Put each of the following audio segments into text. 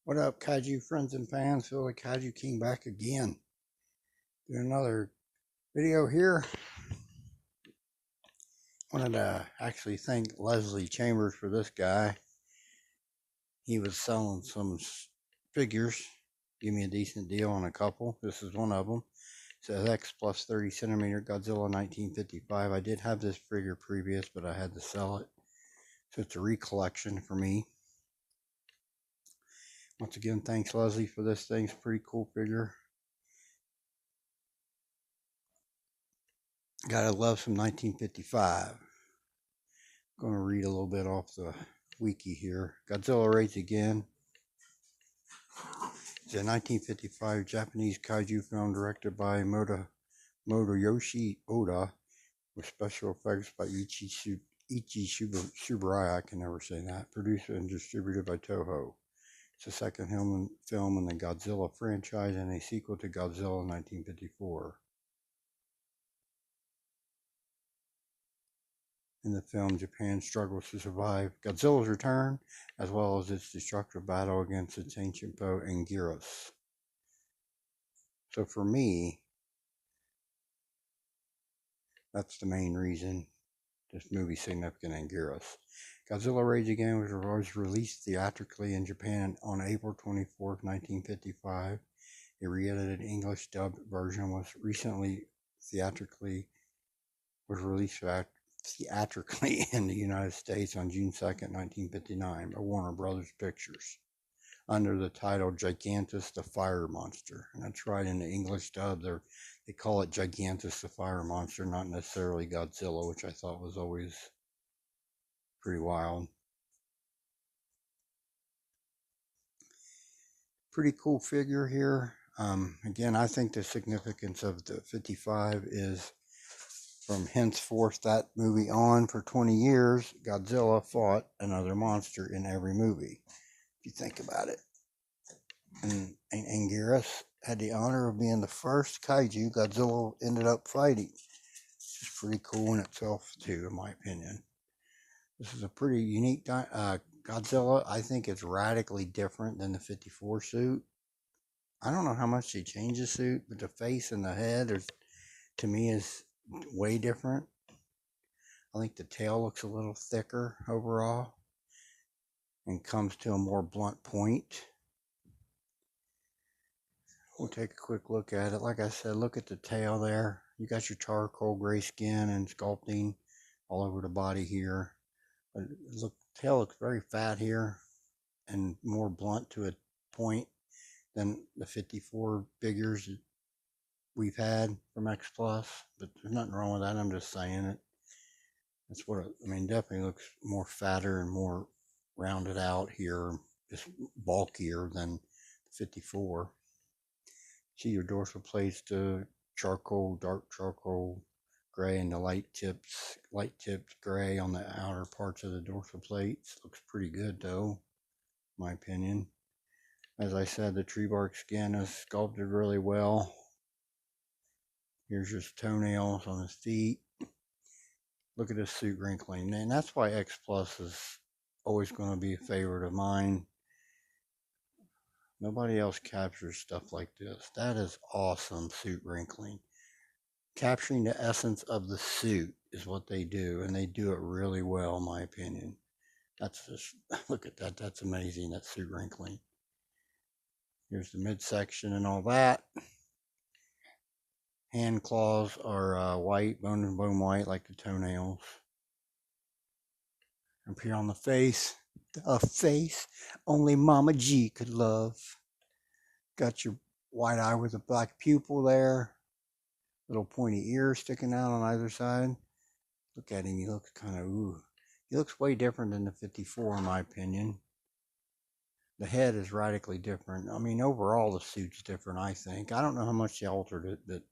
What up, kaiju friends and fans? Feel like Kaiju King back again. Doing another video here. Wanted to actually thank Leslie Chambers for this guy. He was selling some figures. Give me a decent deal on a couple. This is one of them. It says xplus 30 centimeter Godzilla 1955. I did have this figure previous, but I had to sell it. So it's a recollection for me. Once again, thanks Leslie for this thing. It's a pretty cool figure. Gotta love some 1955. I'm going to read a little bit off the wiki here. Godzilla Raids Again. It's a 1955 Japanese kaiju film directed by Motoyoshi Oda with special effects by Ichi Subaraya. I can never say that. Produced and distributed by Toho. It's the second film in the Godzilla franchise and a sequel to Godzilla 1954. In the film, Japan struggles to survive Godzilla's return, as well as its destructive battle against its ancient foe, Anguirus. So for me, that's the main reason this movie's significant, Anguirus. Godzilla Raids Again was released theatrically in Japan on April 24, 1955. A re-edited English dubbed version was released theatrically in the United States on June 2nd, 1959 by Warner Brothers Pictures under the title Gigantus the Fire Monster. And that's right, in the English dub, they call it Gigantus the Fire Monster, not necessarily Godzilla, which I thought was always pretty wild. Pretty cool figure here. Again, I think the significance of the 55 is from henceforth that movie on for 20 years, Godzilla fought another monster in every movie, if you think about it. And Anguirus had the honor of being the first kaiju Godzilla ended up fighting. Which is pretty cool in itself, too, in my opinion. This is a pretty unique Godzilla. I think it's radically different than the 54 suit. I don't know how much they changed the suit, but the face and the head, to me, is way different. I think the tail looks a little thicker overall and comes to a more blunt point. We'll take a quick look at it. Like I said, look at the tail there. You got your charcoal gray skin and sculpting all over the body here. But the tail looks very fat here and more blunt to a point than the 54 figures we've had from xplus, but there's nothing wrong with that. I'm just saying it. That's what definitely looks more fatter and more rounded out here, just bulkier than 54. See your dorsal plates, the dark charcoal gray, and the light tipped gray on the outer parts of the dorsal plates. Looks pretty good though, in my opinion. As I said, the tree bark skin is sculpted really well. Here's his toenails on his feet. Look at his suit wrinkling. And that's why xplus is always going to be a favorite of mine. Nobody else captures stuff like this. That is awesome suit wrinkling. Capturing the essence of the suit is what they do, and they do it really well, in my opinion. That's just, look at that. That's amazing, that suit wrinkling. Here's the midsection and all that. Hand claws are white, bone white, like the toenails. Up here on the face, a face only Mama G could love. Got your white eye with a black pupil there. Little pointy ears sticking out on either side. Look at him, he looks kind of, ooh. He looks way different than the 54 in my opinion. The head is radically different. Overall the suit's different, I think. I don't know how much they altered it, but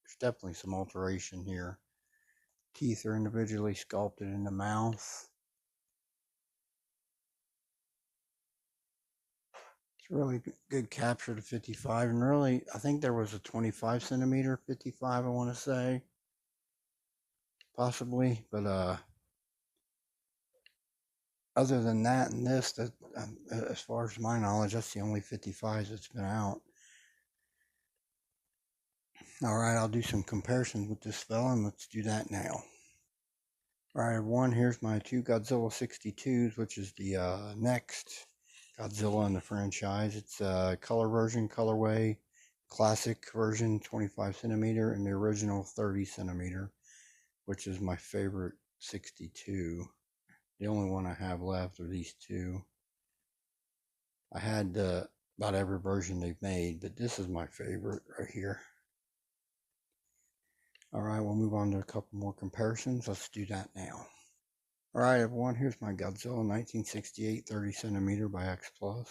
there's definitely some alteration here. Teeth are individually sculpted in the mouth. It's really good capture to 55, and really, I think there was a 25 centimeter 55, I want to say. Possibly, but other than that and this, that as far as my knowledge, that's the only 55s that's been out. All right, I'll do some comparisons with this fella, and let's do that now. All right, everyone, here's my two Godzilla 62s, which is the next Godzilla in the franchise. It's a color version, colorway, classic version, 25 centimeter, and the original 30 centimeter, which is my favorite 62. The only one I have left are these two. I had about every version they've made, but this is my favorite right here. All right, we'll move on to a couple more comparisons. Let's do that now. All right, everyone, here's my Godzilla 1968 30 centimeter by xplus.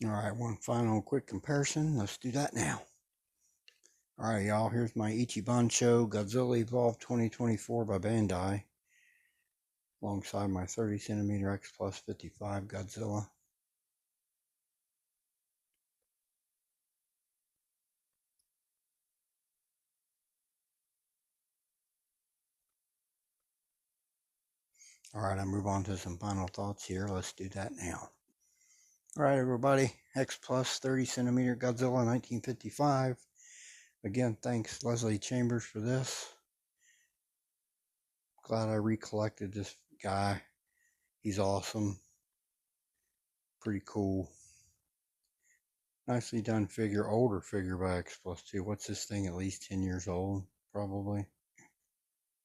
All right, one final quick comparison. Let's do that now. All right, y'all, here's my Ichiban Godzilla Evolved 2024 by Bandai, alongside my 30 centimeter xplus 55 Godzilla. All right, I'll move on to some final thoughts here. Let's do that now. All right, everybody, xplus 30 centimeter Godzilla 1955. Again, thanks Leslie Chambers for this. Glad I recollected this guy. He's awesome. Pretty cool. Nicely done figure, older figure by xplus too. What's this thing, at least 10 years old, probably,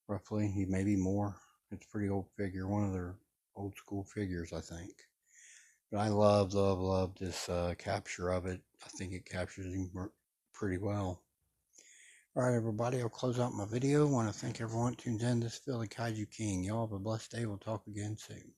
roughly, maybe more. It's a pretty old figure, one of their old school figures, I think. But I love this capture of it. I think it captures him pretty well. All right, everybody, I'll close out my video. I want to thank everyone who tunes in. This is Philly Kaiju King. Y'all have a blessed day. We'll talk again soon.